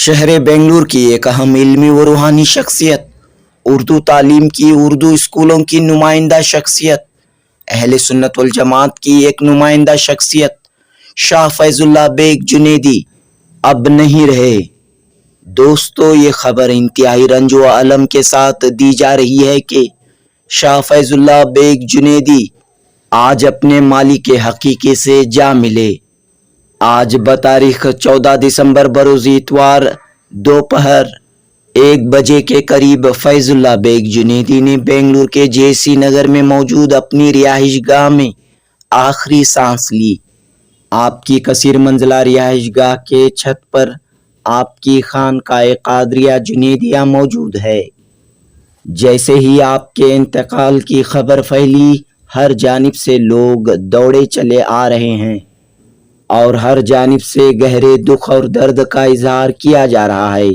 شہر بنگلور کی ایک اہم علمی و روحانی شخصیت، اردو تعلیم کی، اردو اسکولوں کی نمائندہ شخصیت، اہل سنت والجماعت کی ایک نمائندہ شخصیت شاہ فیض اللہ بیگ جنیدی اب نہیں رہے۔ دوستو، یہ خبر انتہائی رنج و الم کے ساتھ دی جا رہی ہے کہ شاہ فیض اللہ بیگ جنیدی آج اپنے مالک حقیقی سے جا ملے۔ آج بتاریخ 14 دسمبر بروز اتوار دوپہر 1 بجے کے قریب فیض اللہ بیگ جنیدی نے بنگلور کے جے سی نگر میں موجود اپنی رہائش گاہ میں آخری سانس لی۔ آپ کی کثیر منزلہ رہائش گاہ کے چھت پر آپ کی خانقاہ قادریہ جنیدیہ موجود ہے۔ جیسے ہی آپ کے انتقال کی خبر پھیلی، ہر جانب سے لوگ دوڑے چلے آ رہے ہیں اور ہر جانب سے گہرے دکھ اور درد کا اظہار کیا جا رہا ہے۔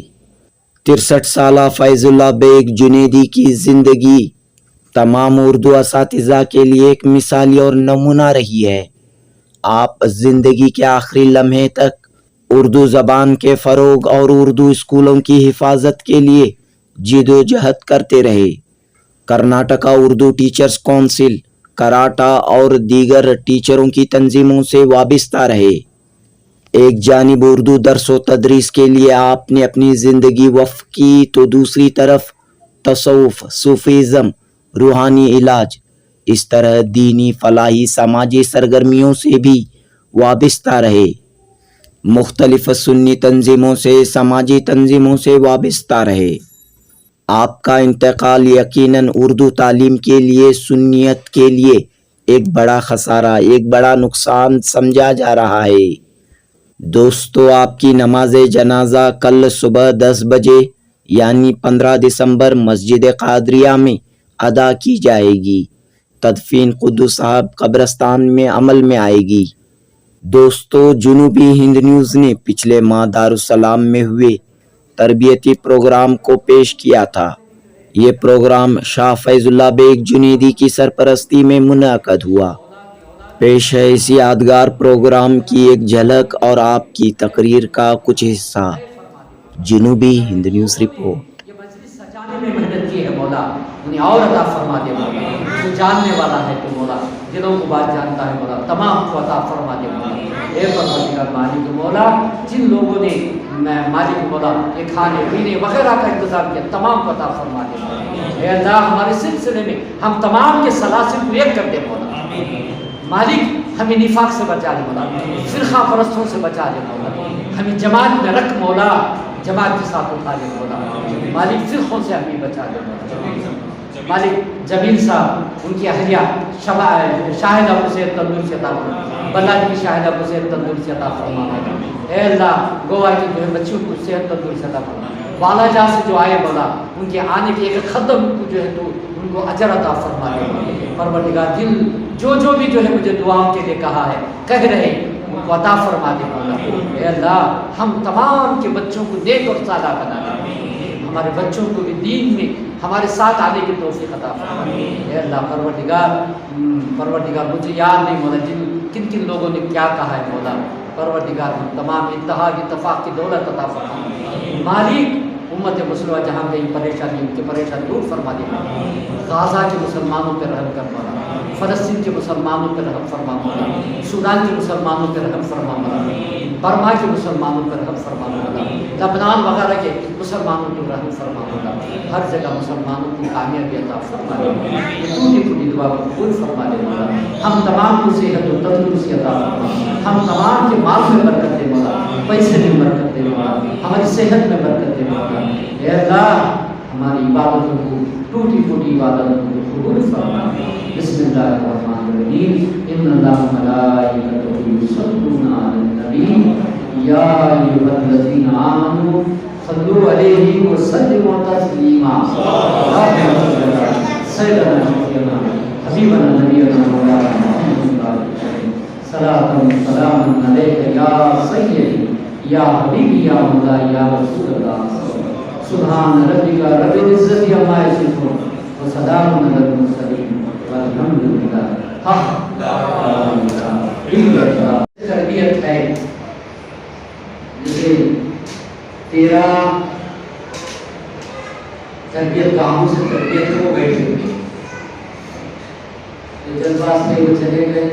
63 سالہ فیض اللہ بیگ جنیدی کی زندگی تمام اردو اساتذہ کے لیے ایک مثالی اور نمونہ رہی ہے۔ آپ زندگی کے آخری لمحے تک اردو زبان کے فروغ اور اردو اسکولوں کی حفاظت کے لیے جد و جہد کرتے رہے۔ کرناٹکا اردو ٹیچرز کونسل، کراٹا اور دیگر ٹیچروں کی تنظیموں سے وابستہ رہے۔ ایک جانب اردو درس و تدریس کے لیے آپ نے اپنی زندگی وقف کی تو دوسری طرف تصوف، صوفیزم، روحانی علاج، اس طرح دینی، فلاحی، سماجی سرگرمیوں سے بھی وابستہ رہے۔ مختلف سنی تنظیموں سے، سماجی تنظیموں سے وابستہ رہے۔ آپ کا انتقال یقیناً اردو تعلیم کے لیے، سنیت کے لیے ایک بڑا خسارہ، ایک بڑا نقصان سمجھا جا رہا ہے۔ دوستو، آپ کی نماز جنازہ کل صبح 10 بجے یعنی 15 دسمبر مسجد قادریہ میں ادا کی جائے گی۔ تدفین قدس صاحب قبرستان میں عمل میں آئے گی۔ دوستو، جنوبی ہند نیوز نے پچھلے ماہ دارالسلام میں ہوئے تربیتی پروگرام کو پیش کیا تھا۔ یہ پروگرام شاہ فیض اللہ بیگ جنیدی کی سرپرستی میں منعقد ہوا۔ پیش ہے اس یادگار پروگرام کی ایک جھلک اور آپ کی تقریر کا کچھ حصہ۔ جنوبی ہند نیوز رپورٹ۔ یہ مجلس سجانے میں محنت کی ہے مولا، انہیں اور عطا فرما دے مولا۔ تو جاننے والا ہے تو مولا، دلوں کو بات جانتا ہے مولا، تمام کو عطا فرما دے مولا۔ اے پروردگار مالک مولا، جن لوگوں نے مالک مولا یہ کھانے پینے وغیرہ کا انتظام کیا، تمام کو عطا فرما دے مولا۔ اے اللہ، ہمارے سلسلے میں ہم تمام کے سلاسل کو ایک کر دے مولا۔ مالک، ہمیں نفاق سے بچا لے مولا، فرقہ پرستوں سے بچا لے مولا، ہمیں جماعت میں رکھ مولا، جماعت کے ساتھ اٹھا لے مولا۔ مالک، فرقوں سے ہمیں بچا لے مولا۔ مالک، جمیل صاحب، ان کی اہلیہ شاہدہ کو صحت تندرستی عطا فرما، بلاد کی شاہدہ کو صحت تندرستی عطا فرما۔ اے اللہ، گوا کی جو ہے بچیوں کو صحت تندرستی عطا فرما۔ والا جہاں سے جو آئے مولا، ان کے آنے کے ایک قدم کو جو ہے تو ان کو اجر عطا فرما دے۔ پروردگار، دل جو بھی جو ہے مجھے دعاؤں کے لیے کہا ہے، کہہ رہے، ان کو عطا فرما دے مولا۔ اے اللہ، ہم تمام کے بچوں کو نیک اور صالح بنا دے، ہمارے بچوں کو بھی دین میں ہمارے ساتھ آنے کی توفیق عطا فرما دے۔ اے اللہ پروردگار مجھے یاد نہیں مولا کن کن لوگوں نے کیا کہا ہے مولا۔ پروردگار، ہم تمام اتحاد اتفاق کی دولت عطا فرما دے۔ مالک، امت مسلمہ جہاں کہیں پریشانی، ان کی پریشانی دور فرما دے۔ غازہ کے مسلمانوں پہ رحم کر مولا، فلسطین کے مسلمانوں پہ رحم فرما مولا، سودان کے مسلمانوں پہ رحم فرما مولا، برما کے مسلمانوں پہ رحم فرما مولا، لبنان وغیرہ کے مسلمانوں پہ رحم فرما مولا، ہر جگہ مسلمانوں کی کامیابی عطا فرما دے۔ یہ ٹوٹی پھوٹی دعا کو قبول فرما دے مولا۔ ہم تمام کو صحت و تندرستی عطا فرما، ہم تمام کے مال میں برکت دے مولا، پیسے میں برکت دے مولا، ہماری صحت میں برکت دے مولا۔ اے اللہ، ہماری عبادتوں کو، ٹوٹی پھوٹی عبادتوں کو قبول فرما۔ بسم اللہ الرحمن الرحیم، ان اللہ ملائکتہ یصلون علی النبی یا ایھا الذین آمنوا صلوا علیہ وسلموا تسلیما۔ سیدنا شفیعنا حبیبنا نبینا مولانا محمد صلاۃ و سلام علیک یا سیدی یا حبیبی یا مولا یا رسول اللہ۔ سبحان ربک رب العزت عما یصفون وسلام علی المرسلین والحمد للہ۔ تربیت ہے، جسے تیرا تربیت گاہوں سے تربیت ہے وہ بیٹھ گئی. جب پاس میں وہ چلے گئے.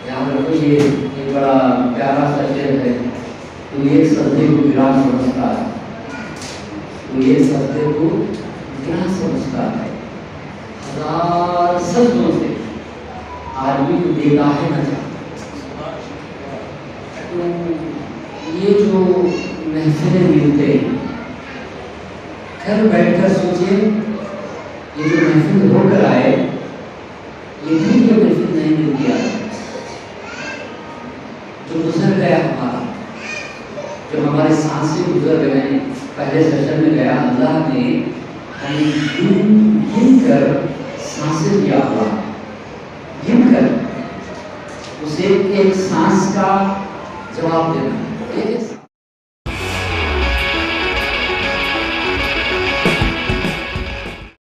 یہاں پر یہ ایک بڑا پیارا سا شعر ہے. تو ایک سجدے کو گران سمجھتا ہے, تو ایک سجدے کو گران سمجھتا ہے. ہزار سجدوں سے آدمی کو دیتا ہے نہ جاتا. تو یہ جو محفلیں ملتے ہیں, گھر بیٹھ کر سوچیں, یہ جو محفل ہو کر آئے یہ بھی یہ محفل نہیں ملتی آئی. جو گزر گیا ہمارا, جو ہمارے سانسیں گزر گئے, پہلے سیشن میں گیا, اللہ نے ہمیں گن کر سانسیں دیا ہوا, گن کر اسے ایک سانس کا جواب دینا.